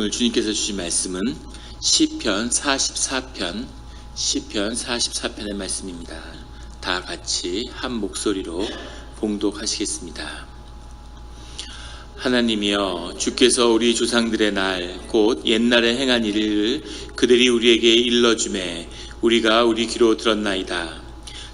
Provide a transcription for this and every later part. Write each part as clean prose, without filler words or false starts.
오늘 주님께서 주신 말씀은 시편 44편의 말씀입니다. 다 같이 한 목소리로 봉독하시겠습니다. 하나님이여, 주께서 우리 조상들의 날 곧 옛날에 행한 일을 그들이 우리에게 일러주매 우리가 우리 귀로 들었나이다.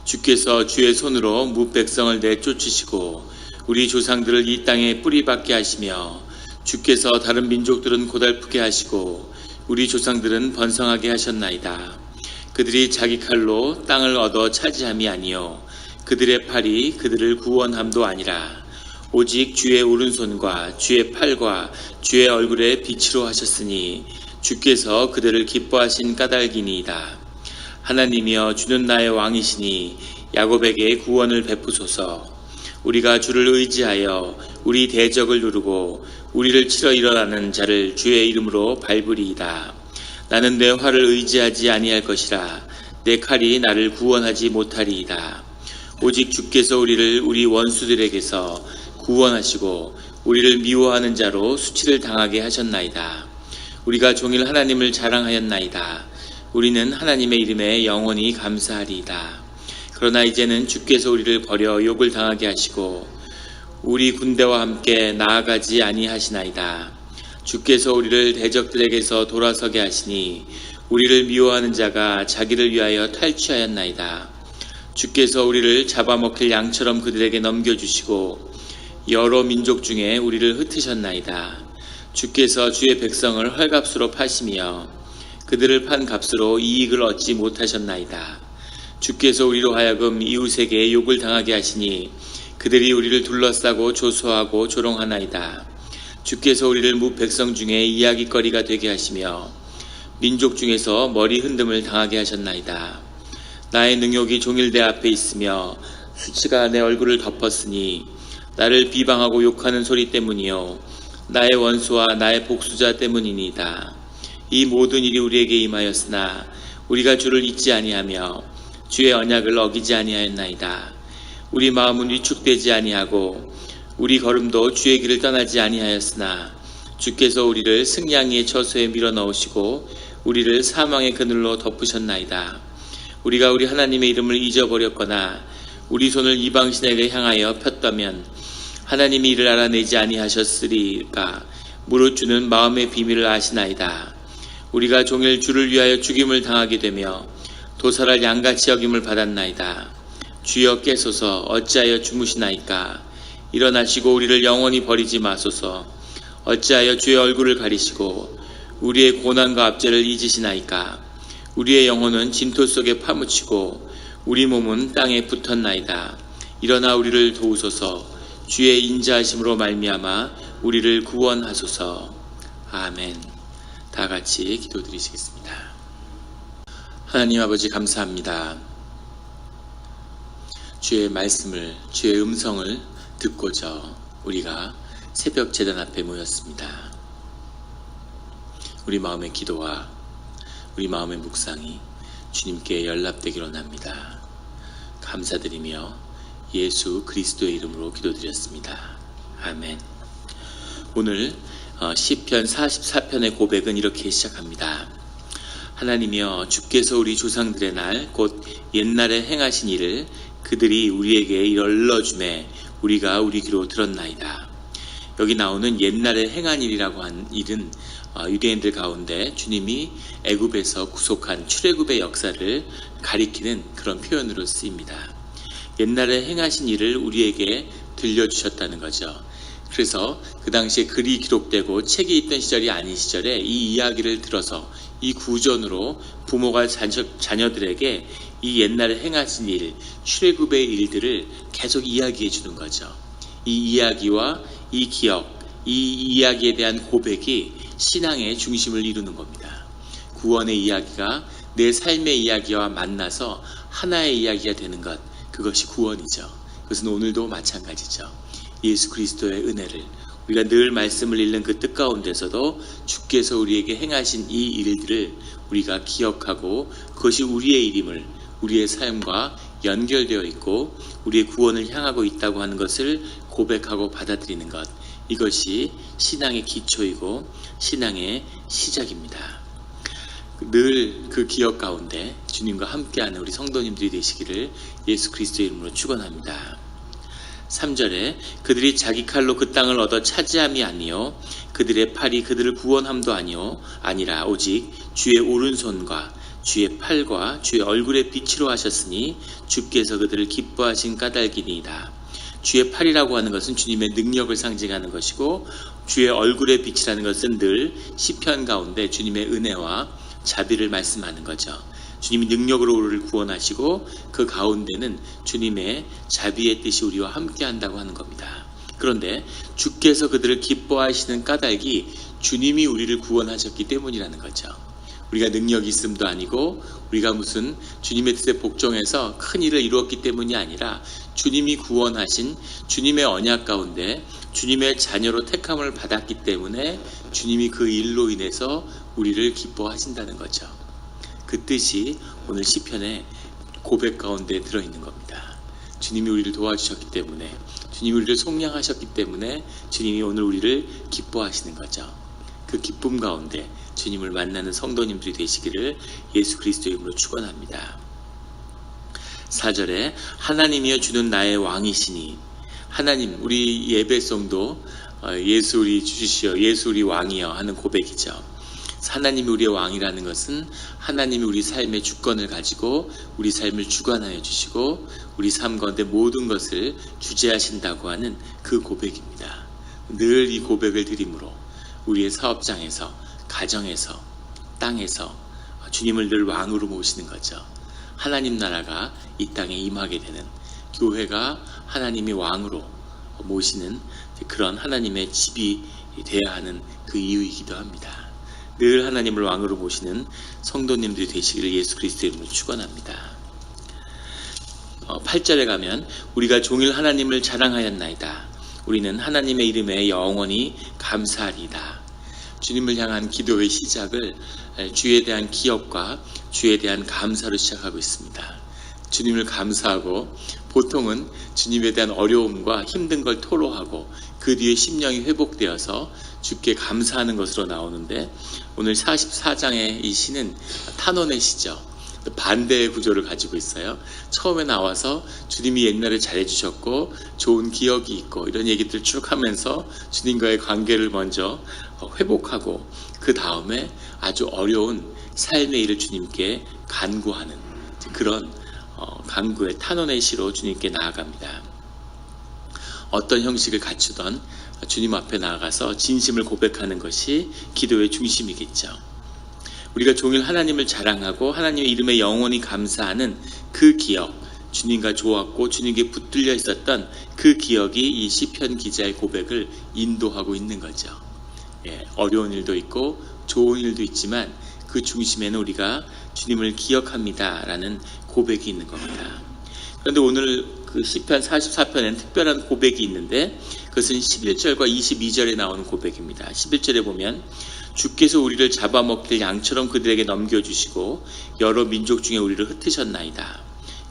주께서 주의 손으로 무백성을 내쫓으시고 우리 조상들을 이 땅에 뿌리박게 하시며 주께서 다른 민족들은 고달프게 하시고 우리 조상들은 번성하게 하셨나이다. 그들이 자기 칼로 땅을 얻어 차지함이 아니요 그들의 팔이 그들을 구원함도 아니라 오직 주의 오른손과 주의 팔과 주의 얼굴에 빛으로 하셨으니 주께서 그들을 기뻐하신 까닭이니이다. 하나님이여, 주는 나의 왕이시니 야곱에게 구원을 베푸소서. 우리가 주를 의지하여 우리 대적을 누르고 우리를 치러 일어나는 자를 주의 이름으로 밟으리이다. 나는 내 활을 의지하지 아니할 것이라. 내 칼이 나를 구원하지 못하리이다. 오직 주께서 우리를 우리 원수들에게서 구원하시고 우리를 미워하는 자로 수치를 당하게 하셨나이다. 우리가 종일 하나님을 자랑하였나이다. 우리는 하나님의 이름에 영원히 감사하리이다. 그러나 이제는 주께서 우리를 버려 욕을 당하게 하시고 우리 군대와 함께 나아가지 아니하시나이다. 주께서 우리를 대적들에게서 돌아서게 하시니 우리를 미워하는 자가 자기를 위하여 탈취하였나이다. 주께서 우리를 잡아먹힐 양처럼 그들에게 넘겨주시고 여러 민족 중에 우리를 흩으셨나이다. 주께서 주의 백성을 헐값으로 파시며 그들을 판 값으로 이익을 얻지 못하셨나이다. 주께서 우리로 하여금 이웃에게 욕을 당하게 하시니 그들이 우리를 둘러싸고 조소하고 조롱하나이다. 주께서 우리를 무백성 중에 이야깃거리가 되게 하시며 민족 중에서 머리 흔듦을 당하게 하셨나이다. 나의 능욕이 종일 내 앞에 있으며 수치가 내 얼굴을 덮었으니 나를 비방하고 욕하는 소리 때문이요 나의 원수와 나의 복수자 때문이니이다. 이 모든 일이 우리에게 임하였으나 우리가 주를 잊지 아니하며 주의 언약을 어기지 아니하였나이다. 우리 마음은 위축되지 아니하고 우리 걸음도 주의 길을 떠나지 아니하였으나 주께서 우리를 승냥이의 처소에 밀어넣으시고 우리를 사망의 그늘로 덮으셨나이다. 우리가 우리 하나님의 이름을 잊어버렸거나 우리 손을 이방신에게 향하여 폈다면 하나님이 이를 알아내지 아니하셨으리까. 무릇 주는 마음의 비밀을 아시나이다. 우리가 종일 주를 위하여 죽임을 당하게 되며 도살할 양같이 여김을 받았나이다. 주여 깨소서. 어찌하여 주무시나이까. 일어나시고 우리를 영원히 버리지 마소서. 어찌하여 주의 얼굴을 가리시고 우리의 고난과 압제를 잊으시나이까. 우리의 영혼은 진토 속에 파묻히고 우리 몸은 땅에 붙었나이다. 일어나 우리를 도우소서. 주의 인자하심으로 말미암아 우리를 구원하소서. 아멘. 다 같이 기도드리시겠습니다. 하나님 아버지, 감사합니다. 주의 말씀을, 주의 음성을 듣고자 우리가 새벽 제단 앞에 모였습니다. 우리 마음의 기도와 우리 마음의 묵상이 주님께 연락되기로 합니다. 감사드리며 예수 그리스도의 이름으로 기도드렸습니다. 아멘. 오늘 시편 44편의 고백은 이렇게 시작합니다. 하나님이여, 주께서 우리 조상들의 날 곧 옛날에 행하신 일을 그들이 우리에게 일러주매 우리가 우리 귀로 들었나이다. 여기 나오는 옛날에 행한 일이라고 한 일은 유대인들 가운데 주님이 애굽에서 구속한 출애굽의 역사를 가리키는 그런 표현으로 쓰입니다. 옛날에 행하신 일을 우리에게 들려주셨다는 거죠. 그래서 그 당시에 글이 기록되고 책이 있던 시절이 아닌 시절에 이 이야기를 들어서 이 구전으로 부모가 자녀들에게 이 옛날에 행하신 일, 출애굽의 일들을 계속 이야기해 주는 거죠. 이 이야기와 이 기억, 이 이야기에 대한 고백이 신앙의 중심을 이루는 겁니다. 구원의 이야기가 내 삶의 이야기와 만나서 하나의 이야기가 되는 것, 그것이 구원이죠. 그것은 오늘도 마찬가지죠. 예수 그리스도의 은혜를 우리가 늘 말씀을 읽는 그 뜻 가운데서도 주께서 우리에게 행하신 이 일들을 우리가 기억하고 그것이 우리의 일임을, 우리의 삶과 연결되어 있고 우리의 구원을 향하고 있다고 하는 것을 고백하고 받아들이는 것, 이것이 신앙의 기초이고 신앙의 시작입니다. 늘 그 기억 가운데 주님과 함께하는 우리 성도님들이 되시기를 예수 그리스도의 이름으로 축원합니다. 3절에 그들이 자기 칼로 그 땅을 얻어 차지함이 아니요 그들의 팔이 그들을 구원함도 아니라 오직 주의 오른손과 주의 팔과 주의 얼굴의 빛으로 하셨으니 주께서 그들을 기뻐하신 까닭이니이다. 주의 팔이라고 하는 것은 주님의 능력을 상징하는 것이고 주의 얼굴의 빛이라는 것은 늘 시편 가운데 주님의 은혜와 자비를 말씀하는 거죠. 주님이 능력으로 우리를 구원하시고 그 가운데는 주님의 자비의 뜻이 우리와 함께 한다고 하는 겁니다. 그런데 주께서 그들을 기뻐하시는 까닭이 주님이 우리를 구원하셨기 때문이라는 거죠. 우리가 능력이 있음도 아니고 우리가 무슨 주님의 뜻에 복종해서 큰 일을 이루었기 때문이 아니라 주님이 구원하신 주님의 언약 가운데 주님의 자녀로 택함을 받았기 때문에 주님이 그 일로 인해서 우리를 기뻐하신다는 거죠. 그 뜻이 오늘 시편의 고백 가운데 들어있는 겁니다. 주님이 우리를 도와주셨기 때문에 주님이 우리를 속량하셨기 때문에 주님이 오늘 우리를 기뻐하시는 거죠. 그 기쁨 가운데 주님을 만나는 성도님들이 되시기를 예수 그리스도의 이름으로 축원합니다. 4절에 하나님이여 주는 나의 왕이시니 하나님 우리 예배송도 예수 우리 주시여 예수 우리 왕이여 하는 고백이죠. 하나님이 우리의 왕이라는 것은 하나님이 우리 삶의 주권을 가지고 우리 삶을 주관하여 주시고 우리 삶 가운데 모든 것을 주재하신다고 하는 그 고백입니다. 늘 이 고백을 드림으로 우리의 사업장에서 가정에서 땅에서 주님을 늘 왕으로 모시는 거죠. 하나님 나라가 이 땅에 임하게 되는 교회가 하나님이 왕으로 모시는 그런 하나님의 집이 되어야 하는 그 이유이기도 합니다. 늘 하나님을 왕으로 모시는 성도님들이 되시기를 예수 그리스도의 이름으로 축원합니다. 8절에 가면 우리가 종일 하나님을 자랑하였나이다. 우리는 하나님의 이름에 영원히 감사하리이다. 주님을 향한 기도의 시작을 주에 대한 기억과 주에 대한 감사로 시작하고 있습니다. 주님을 감사하고 보통은 주님에 대한 어려움과 힘든 걸 토로하고 그 뒤에 심령이 회복되어서 주께 감사하는 것으로 나오는데 오늘 44장의 이 시는 탄원의 시죠. 반대의 구조를 가지고 있어요. 처음에 나와서 주님이 옛날에 잘해주셨고 좋은 기억이 있고 이런 얘기들 쭉 하면서 주님과의 관계를 먼저 회복하고 그 다음에 아주 어려운 삶의 일을 주님께 간구하는 그런 간구의 탄원의 시로 주님께 나아갑니다. 어떤 형식을 갖추던 주님 앞에 나아가서 진심을 고백하는 것이 기도의 중심이겠죠. 우리가 종일 하나님을 자랑하고 하나님의 이름에 영원히 감사하는 그 기억, 주님과 좋았고 주님께 붙들려 있었던 그 기억이 이 시편 기자의 고백을 인도하고 있는 거죠. 어려운 일도 있고 좋은 일도 있지만 그 중심에는 우리가 주님을 기억합니다 라는 고백이 있는 겁니다. 그런데 오늘 그 시편 44편에는 특별한 고백이 있는데 그것은 11절과 22절에 나오는 고백입니다. 11절에 보면 주께서 우리를 잡아먹힐 양처럼 그들에게 넘겨주시고 여러 민족 중에 우리를 흩으셨나이다.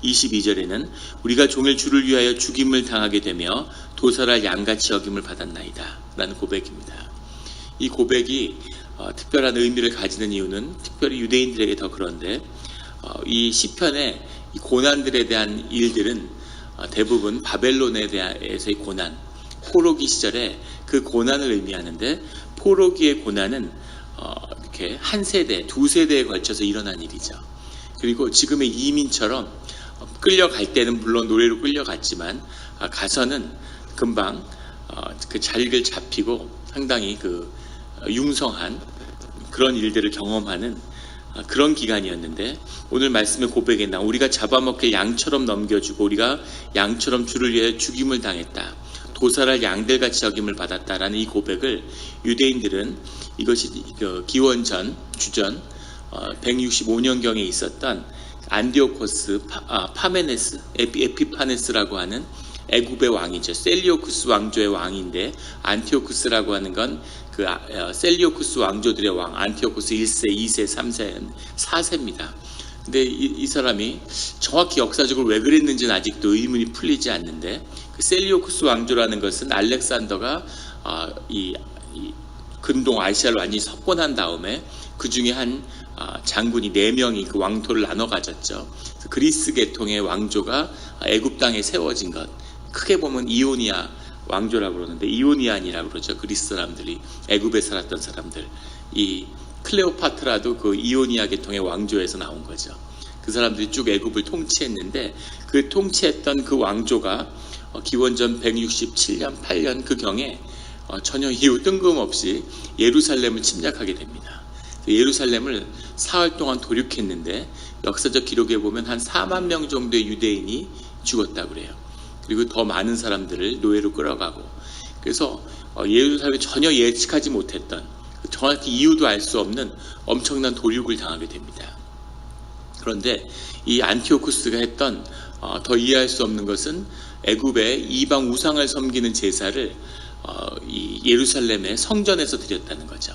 22절에는 우리가 종일 주를 위하여 죽임을 당하게 되며 도살할 양같이 여김을 받았나이다 라는 고백입니다. 이 고백이 특별한 의미를 가지는 이유는 특별히 유대인들에게 더 그런데 이 시편의 이 고난들에 대한 일들은 대부분 바벨론에 대해서의 고난, 포로기 시절에 그 고난을 의미하는데 포로기의 고난은 이렇게 한 세대, 두 세대에 걸쳐서 일어난 일이죠. 그리고 지금의 이민처럼 끌려갈 때는 물론 노예로 끌려갔지만 가서는 금방 그 자리를 잡히고 상당히 그 융성한 그런 일들을 경험하는 그런 기간이었는데 오늘 말씀의 고백에 나온 우리가 잡아먹힐 양처럼 넘겨주고 우리가 양처럼 주를 위해 죽임을 당했다. 도살할 양들같이 여김을 받았다라는 이 고백을 유대인들은 이것이 기원전 주전 165년경에 있었던 안디오코스 파메네스 에피파네스라고 하는 애굽의 왕이죠. 셀리오쿠스 왕조의 왕인데 안티오쿠스라고 하는 건 그 셀리오쿠스 왕조들의 왕 안티오쿠스 1세, 2세, 3세, 4세입니다. 근데 이 사람이 정확히 역사적으로 왜 그랬는지는 아직도 의문이 풀리지 않는데, 그 셀리오쿠스 왕조라는 것은 알렉산더가 이 근동 아시아를 완전히 석권한 다음에 그 중에 한 장군이 4명이 그 왕토를 나눠 가졌죠. 그리스 계통의 왕조가 애굽 땅에 세워진 것, 크게 보면 이오니아 왕조라고 그러는데 이오니안이라고 그러죠. 그리스 사람들이, 애굽에 살았던 사람들. 이 클레오파트라도 그 이오니아 계통의 왕조에서 나온 거죠. 그 사람들이 쭉 애굽을 통치했는데, 그 통치했던 그 왕조가 기원전 167년 8년 그 경에 전혀 이유 뜬금없이 예루살렘을 침략하게 됩니다. 예루살렘을 사흘 동안 도륙했는데, 역사적 기록에 보면 한 4만 명 정도의 유대인이 죽었다고 그래요. 그리고 더 많은 사람들을 노예로 끌어가고, 그래서 예루살렘에 전혀 예측하지 못했던, 정확히 이유도 알 수 없는 엄청난 도륙을 당하게 됩니다. 그런데 이 안티오쿠스가 했던 더 이해할 수 없는 것은, 애굽의 이방 우상을 섬기는 제사를 이 예루살렘의 성전에서 드렸다는 거죠.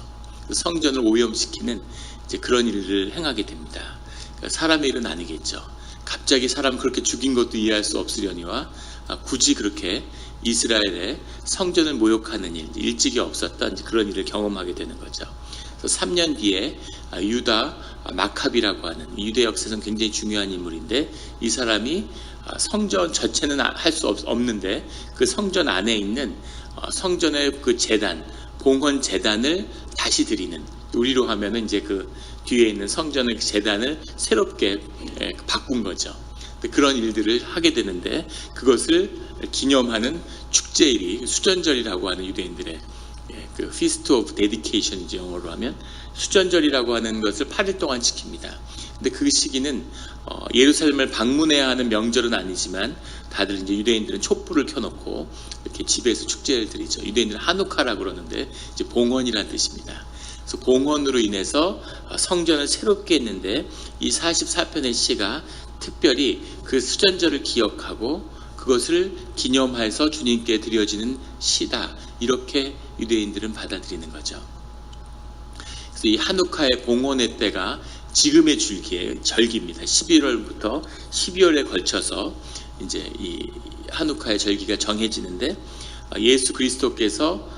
성전을 오염시키는 이제 그런 일을 행하게 됩니다. 그러니까 사람의 일은 아니겠죠. 갑자기 사람 그렇게 죽인 것도 이해할 수 없으려니와 굳이 그렇게 이스라엘의 성전을 모욕하는 일, 일찍이 없었던 그런 일을 경험하게 되는 거죠. 그래서 3년 뒤에 유다 마카비라고 하는, 유대 역사에서는 굉장히 중요한 인물인데, 이 사람이 성전 전체는 할 수 없는데 그 성전 안에 있는 성전의 그 제단, 봉헌 제단을 다시 드리는, 우리로 하면은 이제 그 뒤에 있는 성전의 제단을 새롭게 바꾼 거죠. 그런 일들을 하게 되는데, 그것을 기념하는 축제일이 수전절이라고 하는 유대인들의 그 Feast of Dedication이죠. 영어로 하면 수전절이라고 하는 것을 8일 동안 지킵니다. 근데 그 시기는 예루살렘을 방문해야 하는 명절은 아니지만, 다들 이제 유대인들은 촛불을 켜놓고 이렇게 집에서 축제를 드리죠. 유대인들은 하누카라고 그러는데 이제 봉헌이라는 뜻입니다. 그래서 봉헌으로 인해서 성전을 새롭게 했는데, 이 44편의 시가 특별히 그 수전절을 기억하고 그것을 기념해서 주님께 드려지는 시다, 이렇게 유대인들은 받아들이는 거죠. 그래서 이 하누카의 봉헌의 때가 지금의 절기입니다. 11월부터 12월에 걸쳐서 이제 이 하누카의 절기가 정해지는데, 예수 그리스도께서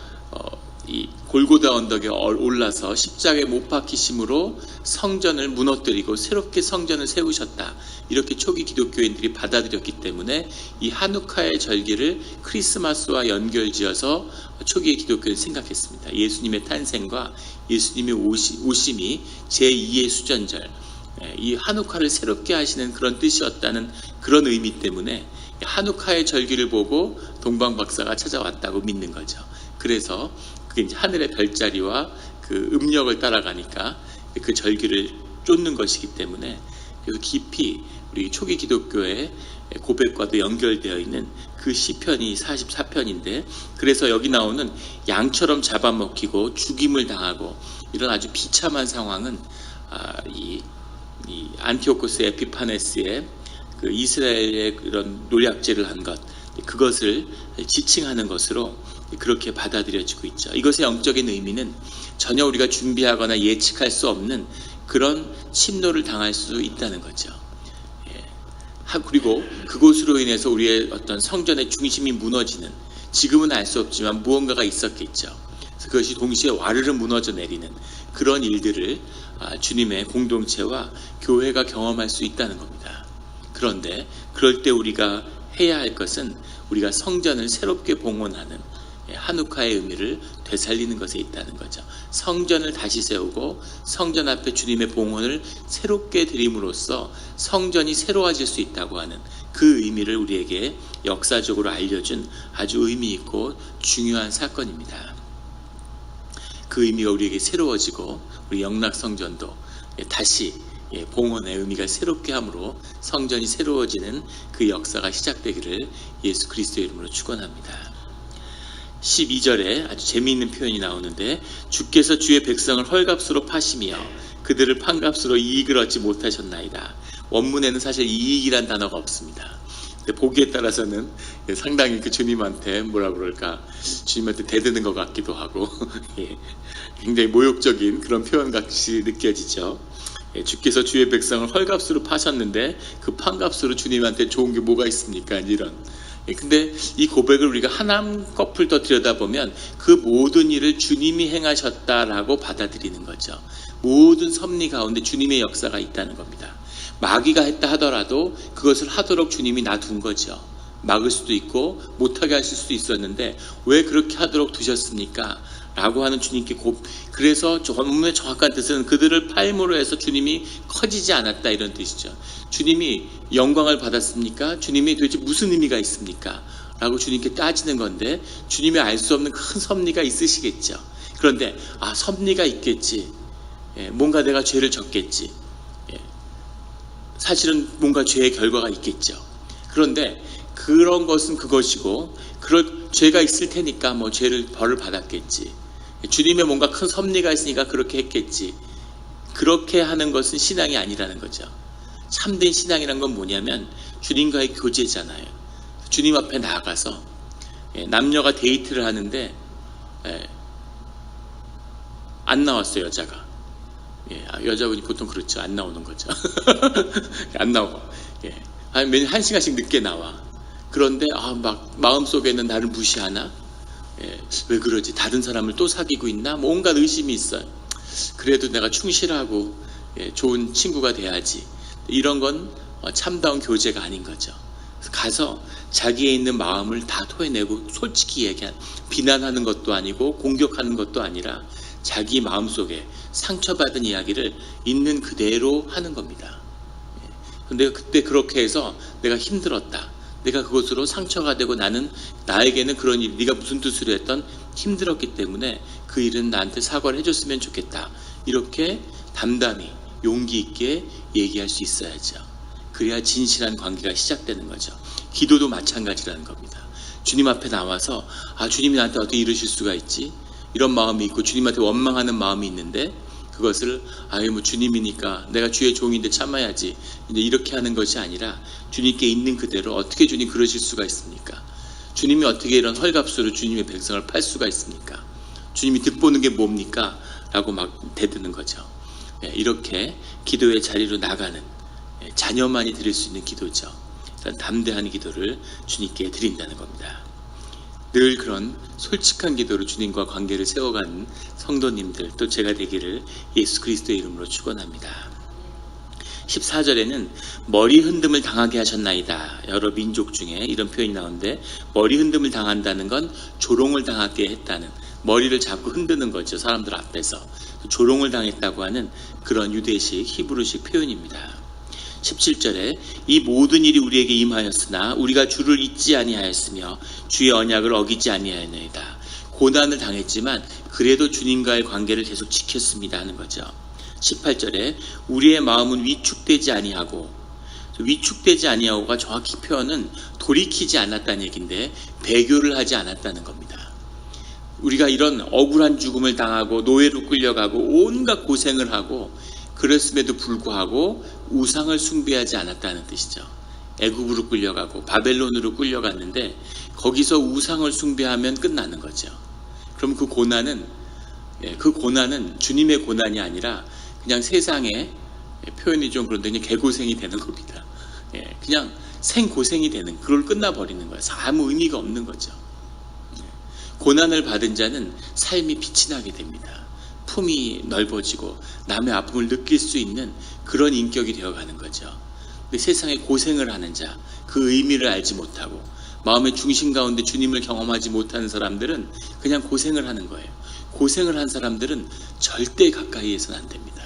이 골고다 언덕에 올라서 십자가에 못 박히심으로 성전을 무너뜨리고 새롭게 성전을 세우셨다, 이렇게 초기 기독교인들이 받아들였기 때문에 이 하누카의 절기를 크리스마스와 연결지어서 초기의 기독교는 생각했습니다. 예수님의 탄생과 예수님의 오심이 제2의 수전절, 이 하누카를 새롭게 하시는 그런 뜻이었다는 그런 의미 때문에 하누카의 절기를 보고 동방박사가 찾아왔다고 믿는 거죠. 그래서 그게 이제 하늘의 별자리와 그 음력을 따라가니까 그 절기를 쫓는 것이기 때문에, 그래서 깊이 우리 초기 기독교의 고백과도 연결되어 있는 그 시편이 44편인데, 그래서 여기 나오는 양처럼 잡아먹히고 죽임을 당하고 이런 아주 비참한 상황은 이 안티오코스 에피파네스의 그 이스라엘의 그런 노략질을 한 것, 그것을 지칭하는 것으로 그렇게 받아들여지고 있죠. 이것의 영적인 의미는 전혀 우리가 준비하거나 예측할 수 없는 그런 침노를 당할 수 있다는 거죠. 그리고 그곳으로 인해서 우리의 어떤 성전의 중심이 무너지는, 지금은 알 수 없지만 무언가가 있었겠죠. 그래서 그것이 동시에 와르르 무너져 내리는 그런 일들을 주님의 공동체와 교회가 경험할 수 있다는 겁니다. 그런데 그럴 때 우리가 해야 할 것은, 우리가 성전을 새롭게 봉헌하는 하누카의 의미를 되살리는 것에 있다는 거죠. 성전을 다시 세우고 성전 앞에 주님의 봉헌을 새롭게 드림으로써 성전이 새로워질 수 있다고 하는 그 의미를 우리에게 역사적으로 알려준 아주 의미 있고 중요한 사건입니다. 그 의미가 우리에게 새로워지고, 우리 영락성전도 다시 봉헌의 의미가 새롭게 함으로 성전이 새로워지는 그 역사가 시작되기를 예수 그리스도의 이름으로 축원합니다. 12절에 아주 재미있는 표현이 나오는데, 주께서 주의 백성을 헐값으로 파시며 그들을 판값으로 이익을 얻지 못하셨나이다. 원문에는 사실 이익이란 단어가 없습니다. 근데 보기에 따라서는 상당히 그 주님한테 뭐라 그럴까, 주님한테 대드는 것 같기도 하고 굉장히 모욕적인 그런 표현 같이 느껴지죠. 주께서 주의 백성을 헐값으로 파셨는데 그 판값으로 주님한테 좋은 게 뭐가 있습니까? 이런. 근데 이 고백을 우리가 한꺼풀 더 들여다보면 그 모든 일을 주님이 행하셨다라고 받아들이는 거죠. 모든 섭리 가운데 주님의 역사가 있다는 겁니다. 마귀가 했다 하더라도 그것을 하도록 주님이 놔둔 거죠. 막을 수도 있고 못하게 하실 수도 있었는데 왜 그렇게 하도록 두셨습니까? 라고 하는 주님께 그래서 본문의 정확한 뜻은 그들을 팔므로 해서 주님이 커지지 않았다 이런 뜻이죠. 주님이 영광을 받았습니까? 주님이 도대체 무슨 의미가 있습니까? 라고 주님께 따지는 건데 주님이 알 수 없는 큰 섭리가 있으시겠죠. 그런데 섭리가 있겠지. 뭔가 내가 죄를 졌겠지. 사실은 뭔가 죄의 결과가 있겠죠. 그런데 그런 것은 그것이고 그럴 죄가 있을 테니까 뭐 죄를 벌을 받았겠지. 주님의 뭔가 큰 섭리가 있으니까 그렇게 했겠지. 그렇게 하는 것은 신앙이 아니라는 거죠. 참된 신앙이란 건 뭐냐면 주님과의 교제잖아요. 주님 앞에 나아가서 남녀가 데이트를 하는데 안 나왔어요. 여자가. 여자분이 보통 그렇죠. 안 나오는 거죠. 안 나오고 한 시간씩 늦게 나와. 그런데 막 마음속에는 나를 무시하나? 왜 그러지? 다른 사람을 또 사귀고 있나? 뭐 온갖 의심이 있어요. 그래도 내가 충실하고 좋은 친구가 돼야지. 이런 건 참다운 교제가 아닌 거죠. 가서 자기에 있는 마음을 다 토해내고 솔직히 비난하는 것도 아니고 공격하는 것도 아니라 자기 마음속에 상처받은 이야기를 있는 그대로 하는 겁니다. 근데 그때 그렇게 해서 내가 힘들었다. 내가 그것으로 상처가 되고 나에게는 그런 일, 네가 무슨 뜻으로 했던 힘들었기 때문에 그 일은 나한테 사과를 해줬으면 좋겠다. 이렇게 담담히 용기 있게 얘기할 수 있어야죠. 그래야 진실한 관계가 시작되는 거죠. 기도도 마찬가지라는 겁니다. 주님 앞에 나와서 주님이 나한테 어떻게 이러실 수가 있지? 이런 마음이 있고 주님한테 원망하는 마음이 있는데 그것을 뭐 주님이니까 내가 주의 종인데 참아야지 이제 이렇게 하는 것이 아니라 주님께 있는 그대로 어떻게 주님 그러실 수가 있습니까? 주님이 어떻게 이런 헐값으로 주님의 백성을 팔 수가 있습니까? 주님이 득보는 게 뭡니까? 라고 막 대드는 거죠. 이렇게 기도의 자리로 나가는 자녀만이 드릴 수 있는 기도죠. 담대한 기도를 주님께 드린다는 겁니다. 늘 그런 솔직한 기도로 주님과 관계를 세워가는 성도님들 또 제가 되기를 예수 그리스도의 이름으로 축원합니다. 14절에는 머리 흔듦을 당하게 하셨나이다. 여러 민족 중에 이런 표현이 나오는데 머리 흔듦을 당한다는 건 조롱을 당하게 했다는, 머리를 자꾸 흔드는 거죠. 사람들 앞에서 조롱을 당했다고 하는 그런 유대식 히브리식 표현입니다. 17절에 이 모든 일이 우리에게 임하였으나 우리가 주를 잊지 아니하였으며 주의 언약을 어기지 아니하였나이다. 고난을 당했지만 그래도 주님과의 관계를 계속 지켰습니다 하는 거죠. 18절에 우리의 마음은 위축되지 아니하고가 정확히 표현은 돌이키지 않았다는 얘기인데 배교를 하지 않았다는 겁니다. 우리가 이런 억울한 죽음을 당하고 노예로 끌려가고 온갖 고생을 하고 그랬음에도 불구하고 우상을 숭배하지 않았다는 뜻이죠. 애굽으로 끌려가고 바벨론으로 끌려갔는데 거기서 우상을 숭배하면 끝나는 거죠. 그럼 그 고난은 주님의 고난이 아니라 그냥 세상에 표현이 좀 그런데 그냥 개고생이 되는 겁니다. 그냥 생고생이 되는, 그걸 끝나버리는 거예요. 아무 의미가 없는 거죠. 고난을 받은 자는 삶이 빛이 나게 됩니다. 품이 넓어지고 남의 아픔을 느낄 수 있는 그런 인격이 되어가는 거죠. 근데 세상에 고생을 하는 자, 그 의미를 알지 못하고 마음의 중심 가운데 주님을 경험하지 못하는 사람들은 그냥 고생을 하는 거예요. 고생을 한 사람들은 절대 가까이에서는 안 됩니다.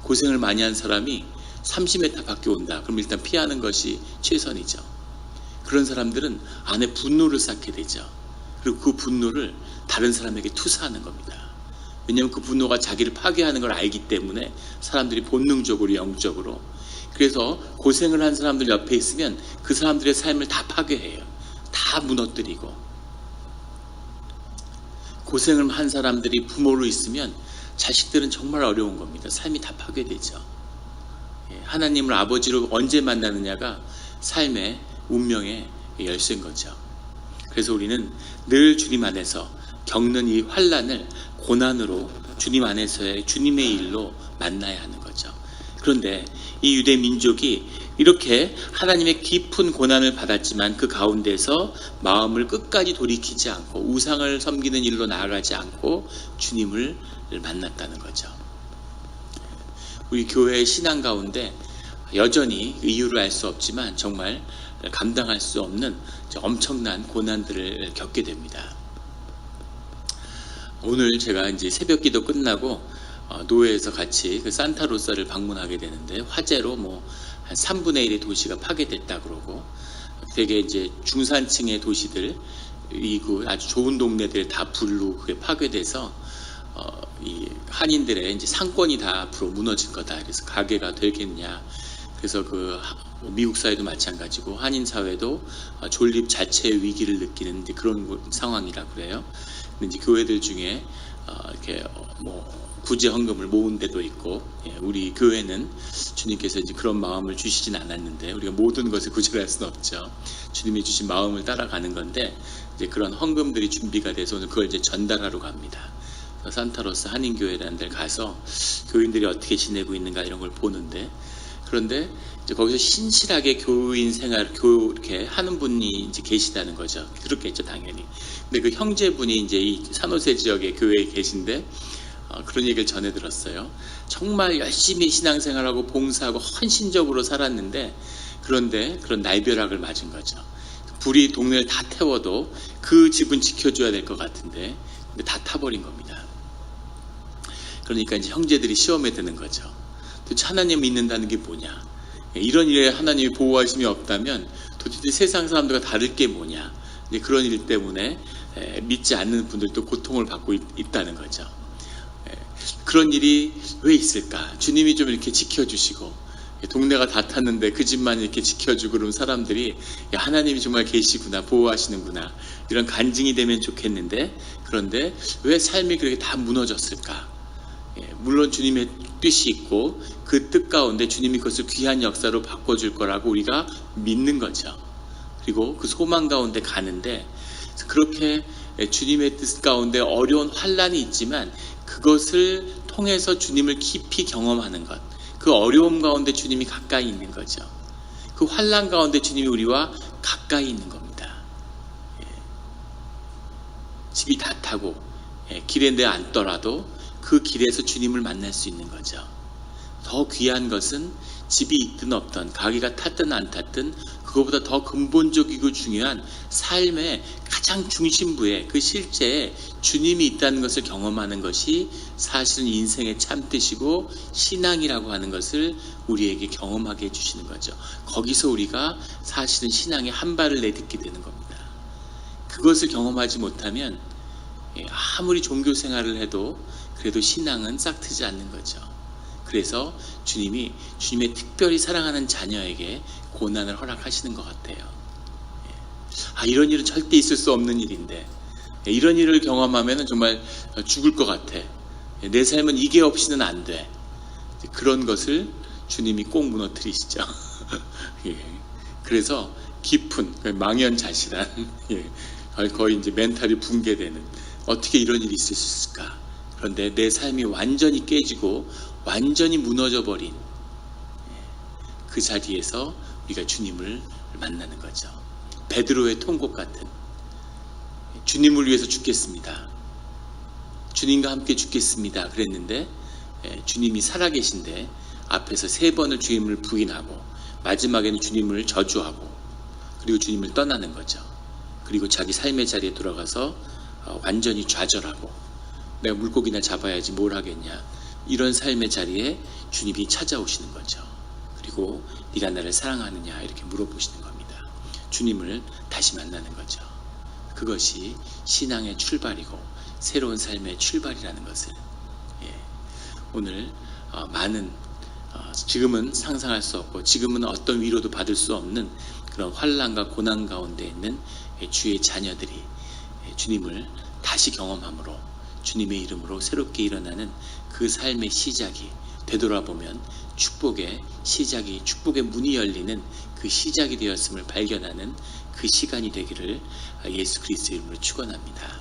고생을 많이 한 사람이 30m 밖에 온다. 그럼 일단 피하는 것이 최선이죠. 그런 사람들은 안에 분노를 쌓게 되죠. 그리고 그 분노를 다른 사람에게 투사하는 겁니다. 왜냐하면 그 분노가 자기를 파괴하는 걸 알기 때문에 사람들이 본능적으로 영적으로, 그래서 고생을 한 사람들 옆에 있으면 그 사람들의 삶을 다 파괴해요. 다 무너뜨리고. 고생을 한 사람들이 부모로 있으면 자식들은 정말 어려운 겁니다. 삶이 다 파괴되죠. 하나님을 아버지로 언제 만나느냐가 삶의 운명의 열쇠인 거죠. 그래서 우리는 늘 주님 안에서 겪는 이 환난을 고난으로 주님 안에서의 주님의 일로 만나야 하는 거죠. 그런데 이 유대 민족이 이렇게 하나님의 깊은 고난을 받았지만 그 가운데서 마음을 끝까지 돌이키지 않고 우상을 섬기는 일로 나아가지 않고 주님을 만났다는 거죠. 우리 교회의 신앙 가운데 여전히 이유를 알 수 없지만 정말 감당할 수 없는 엄청난 고난들을 겪게 됩니다. 오늘 제가 이제 새벽기도 끝나고 노회에서 같이 그 산타로사를 방문하게 되는데, 화재로 뭐 한 3분의 1의 도시가 파괴됐다 그러고, 되게 이제 중산층의 도시들, 이구 아주 좋은 동네들 다 불로 그게 파괴돼서 이 한인들의 이제 상권이 다 앞으로 무너질 거다. 그래서 가게가 되겠냐. 그래서 그 미국 사회도 마찬가지고 한인 사회도 존립 자체의 위기를 느끼는 이제 그런 상황이라 그래요. 근데 이제 교회들 중에 이렇게 뭐 구제 헌금을 모은 데도 있고, 우리 교회는 주님께서 이제 그런 마음을 주시진 않았는데, 우리가 모든 것을 구제할 수는 없죠. 주님이 주신 마음을 따라가는 건데, 이제 그런 헌금들이 준비가 돼서 오늘 그걸 이제 전달하러 갑니다. 산타로사 한인교회라는 데 가서 교인들이 어떻게 지내고 있는가 이런 걸 보는데, 그런데 이제 거기서 신실하게 교인 생활, 이렇게 하는 분이 이제 계시다는 거죠. 그렇겠죠, 당연히. 근데 그 형제분이 이제 이 산호세 지역의 교회에 계신데, 그런 얘기를 전해 들었어요. 정말 열심히 신앙생활하고 봉사하고 헌신적으로 살았는데, 그런데 그런 날벼락을 맞은 거죠. 불이 동네를 다 태워도 그 집은 지켜줘야 될 것 같은데, 근데 다 타버린 겁니다. 그러니까 이제 형제들이 시험에 드는 거죠. 도대체 하나님 믿는다는 게 뭐냐? 이런 일에 하나님이 보호하심이 없다면 도대체 세상 사람들과 다를 게 뭐냐? 이제 그런 일 때문에 믿지 않는 분들도 고통을 받고 있다는 거죠. 그런 일이 왜 있을까? 주님이 좀 이렇게 지켜주시고, 동네가 다 탔는데 그 집만 이렇게 지켜주고, 그러면 사람들이 야, 하나님이 정말 계시구나, 보호하시는구나, 이런 간증이 되면 좋겠는데, 그런데 왜 삶이 그렇게 다 무너졌을까? 물론 주님의 뜻이 있고 그 뜻 가운데 주님이 그것을 귀한 역사로 바꿔줄 거라고 우리가 믿는 거죠. 그리고 그 소망 가운데 가는데, 그렇게 주님의 뜻 가운데 어려운 환난이 있지만 그것을 통해서 주님을 깊이 경험하는 것, 그 어려움 가운데 주님이 가까이 있는 거죠. 그 환난 가운데 주님이 우리와 가까이 있는 겁니다. 집이 다 타고 길에 내 앉더라도 그 길에서 주님을 만날 수 있는 거죠. 더 귀한 것은 집이 있든 없든, 가게가 탔든 안 탔든, 그거보다 더 근본적이고 중요한 삶의 가장 중심부에, 그 실제에 주님이 있다는 것을 경험하는 것이 사실은 인생의 참뜻이고 신앙이라고 하는 것을 우리에게 경험하게 해주시는 거죠. 거기서 우리가 사실은 신앙의 한 발을 내딛게 되는 겁니다. 그것을 경험하지 못하면 아무리 종교 생활을 해도 그래도 신앙은 싹트지 않는 거죠. 그래서 주님이 주님의 특별히 사랑하는 자녀에게 고난을 허락하시는 것 같아요. 이런 일은 절대 있을 수 없는 일인데, 이런 일을 경험하면 정말 죽을 것 같아. 내 삶은 이게 없이는 안 돼. 그런 것을 주님이 꼭 무너뜨리시죠. 그래서 깊은 망연자실한, 거의 이제 멘탈이 붕괴되는, 어떻게 이런 일이 있을 수 있을까? 그런데 내 삶이 완전히 깨지고 완전히 무너져 버린 그 자리에서 우리가 주님을 만나는 거죠. 베드로의 통곡 같은, 주님을 위해서 죽겠습니다, 주님과 함께 죽겠습니다 그랬는데, 주님이 살아계신데 앞에서 3번을 주님을 부인하고 마지막에는 주님을 저주하고, 그리고 주님을 떠나는 거죠. 그리고 자기 삶의 자리에 돌아가서 완전히 좌절하고, 내가 물고기나 잡아야지 뭘 하겠냐, 이런 삶의 자리에 주님이 찾아오시는 거죠. 그리고 네가 나를 사랑하느냐 이렇게 물어보시는 겁니다. 주님을 다시 만나는 거죠. 그것이 신앙의 출발이고 새로운 삶의 출발이라는 것을, 오늘 많은 지금은 상상할 수 없고 지금은 어떤 위로도 받을 수 없는 그런 환난과 고난 가운데 있는 주의 자녀들이 주님을 다시 경험함으로 주님의 이름으로 새롭게 일어나는 그 삶의 시작이, 되돌아보면 축복의 시작이, 축복의 문이 열리는 그 시작이 되었음을 발견하는 그 시간이 되기를 예수 그리스도의 이름으로 축원합니다.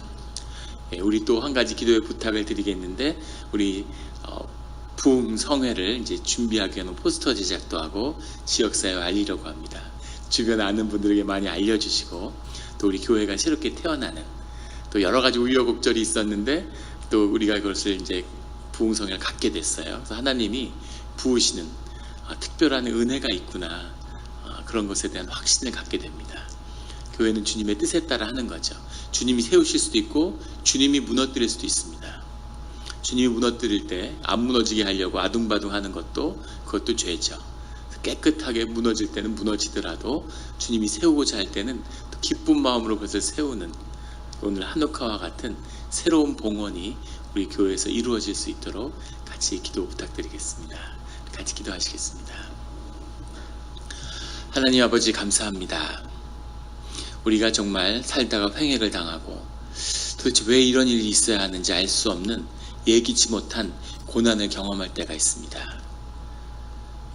우리 또 한 가지 기도의 부탁을 드리겠는데, 우리 부흥성회를 이제 준비하기 위한 포스터 제작도 하고 지역사회에 알리려고 합니다. 주변 아는 분들에게 많이 알려주시고, 또 우리 교회가 새롭게 태어나는, 또 여러 가지 우여곡절이 있었는데 또 우리가 그것을 이제 부흥성회를 갖게 됐어요. 그래서 하나님이 부으시는 특별한 은혜가 있구나, 그런 것에 대한 확신을 갖게 됩니다. 교회는 주님의 뜻에 따라 하는 거죠. 주님이 세우실 수도 있고 주님이 무너뜨릴 수도 있습니다. 주님이 무너뜨릴 때 안 무너지게 하려고 아둥바둥 하는 그것도 죄죠. 깨끗하게 무너질 때는 무너지더라도 주님이 세우고자 할 때는 또 기쁜 마음으로 그것을 세우는, 오늘 한옥화와 같은 새로운 봉헌이 우리 교회에서 이루어질 수 있도록 같이 기도 부탁드리겠습니다. 같이 기도하시겠습니다. 하나님 아버지, 감사합니다. 우리가 정말 살다가 횡액을 당하고 도대체 왜 이런 일이 있어야 하는지 알 수 없는, 예기치 못한 고난을 경험할 때가 있습니다.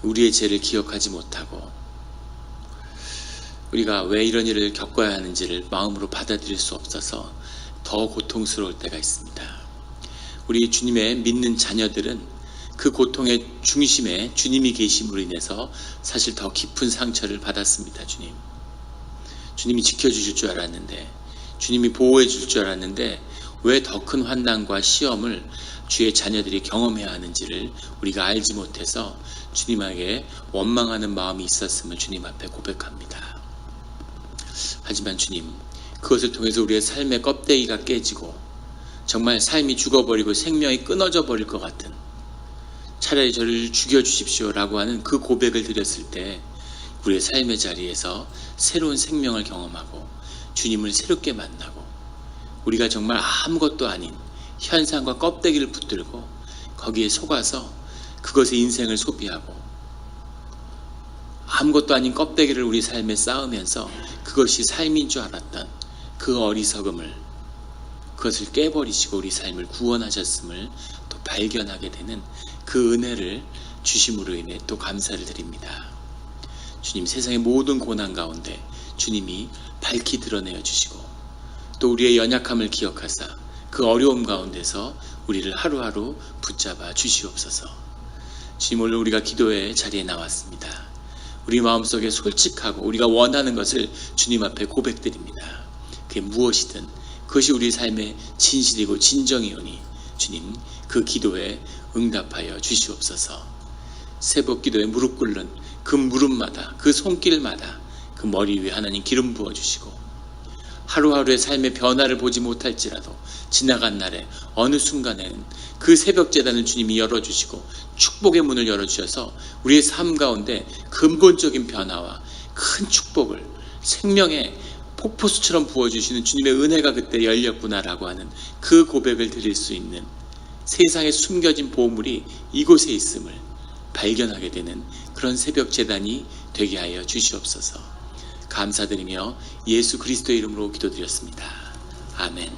우리의 죄를 기억하지 못하고 우리가 왜 이런 일을 겪어야 하는지를 마음으로 받아들일 수 없어서 더 고통스러울 때가 있습니다. 우리 주님의 믿는 자녀들은 그 고통의 중심에 주님이 계심으로 인해서 사실 더 깊은 상처를 받았습니다. 주님이 지켜주실 줄 알았는데, 주님이 보호해 줄 줄 알았는데 왜 더 큰 환난과 시험을 주의 자녀들이 경험해야 하는지를 우리가 알지 못해서 주님에게 원망하는 마음이 있었음을 주님 앞에 고백합니다. 하지만 주님, 그것을 통해서 우리의 삶의 껍데기가 깨지고 정말 삶이 죽어버리고 생명이 끊어져 버릴 것 같은, 차라리 저를 죽여주십시오 라고 하는 그 고백을 드렸을 때 우리의 삶의 자리에서 새로운 생명을 경험하고 주님을 새롭게 만나고, 우리가 정말 아무것도 아닌 현상과 껍데기를 붙들고 거기에 속아서 그것에 인생을 소비하고, 아무것도 아닌 껍데기를 우리 삶에 쌓으면서 그것이 삶인 줄 알았던 그 어리석음을, 그것을 깨버리시고 우리 삶을 구원하셨음을 또 발견하게 되는 그 은혜를 주심으로 인해 또 감사를 드립니다. 주님, 세상의 모든 고난 가운데 주님이 밝히 드러내어 주시고 또 우리의 연약함을 기억하사 그 어려움 가운데서 우리를 하루하루 붙잡아 주시옵소서. 주님, 오늘 우리가 기도의 자리에 나왔습니다. 우리 마음속에 솔직하고 우리가 원하는 것을 주님 앞에 고백드립니다. 그게 무엇이든 그것이 우리 삶의 진실이고 진정이오니 주님, 그 기도에 응답하여 주시옵소서. 새벽 기도에 무릎 꿇는 그 무릎마다, 그 손길마다 그 머리 위에 하나님 기름 부어주시고, 하루하루의 삶의 변화를 보지 못할지라도 지나간 날에 어느 순간에는 그 새벽 제단을 주님이 열어주시고 축복의 문을 열어주셔서 우리의 삶 가운데 근본적인 변화와 큰 축복을 생명의 폭포수처럼 부어주시는 주님의 은혜가 그때 열렸구나라고 하는 그 고백을 드릴 수 있는, 세상에 숨겨진 보물이 이곳에 있음을 발견하게 되는 그런 새벽 제단이 되게 하여 주시옵소서. 감사드리며 예수 그리스도의 이름으로 기도드렸습니다. 아멘.